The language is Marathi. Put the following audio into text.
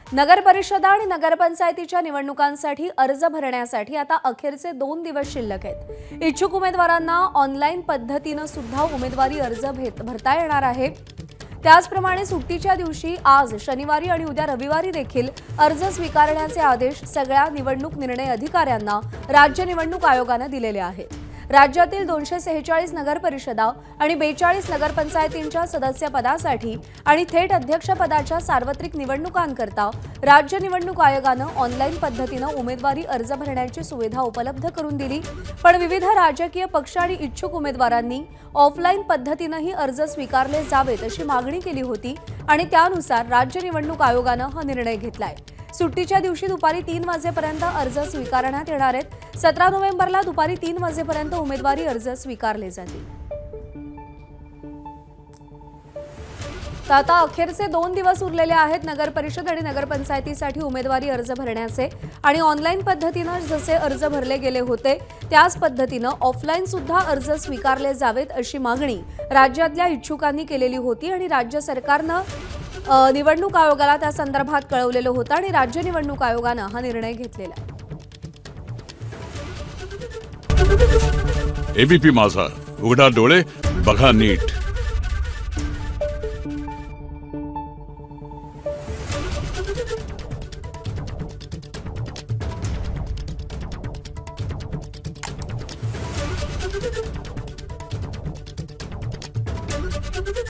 नगर परिषदा आणि नगरपंचायतीच्या निवडणुकांसाठी अर्ज भरण्यासाठी आता अखेरचे 2 दिवस शिल्लक आहेत। इच्छुक उमेदवारांना ऑनलाईन पद्धतीने सुद्धा उमेदवारी अर्ज भरता येणार आहे। त्याचप्रमाणे सुट्टीच्या दिवशी आज शनिवारी आणि उद्या रविवारी देखील अर्ज स्वीकारण्याचे आदेश सगळ्या निवडणूक निर्णय अधिकाऱ्यांना राज्य निवडणूक आयोगाने दिलेले आहेत। राज्यातील 246 नगर परिषदा आणि 42 नगरपंचायतींच्या सदस्यपदासाठी आणि थेट अध्यक्षपदाच्या सार्वत्रिक निवडणुकांकरता राज्य निवडणूक आयोगाने ऑनलाईन पद्धतीने उमेदवारी अर्ज भरण्याची सुविधा उपलब्ध करून दिली। पण विविध राजकीय पक्ष आणि इच्छुक उमेदवारांनी ऑफलाईन पद्धतीनेही अर्ज स्वीकारले जावेत अशी मागणी केली होती आणि त्यानुसार राज्य निवडणूक आयोगाने हा निर्णय घेतलाय। सुट्टीच्या दिवशी दुपारी 3 वाजेपर्यंत अर्ज स्वीकारण्यात येणार आहेत। 17 नोव्हेंबरला दुपारी 3 वाजेपर्यंत उमेदवारी अर्ज स्वीकारले जातील। आता अखेरचे 2 दिवस उरलेले आहेत नगर परिषद आणि नगरपंचायतीसाठी उमेदवारी अर्ज भरण्याचे आणि ऑनलाईन पद्धतीने जसे अर्ज भरले गेले होते त्याच पद्धतीने ऑफलाईन सुद्धा अर्ज स्वीकारले जावेत अशी मागणी राज्यातल्या इच्छुकांनी केलेली होती आणि राज्य सरकारने निवडणूक आयोगाला त्या संदर्भात कळवलेलं होतं आणि राज्य निवडणूक आयोगाने हा निर्णय घेतलेला आहे। एबीपी माझा, उघडा डोळे बघा नीट।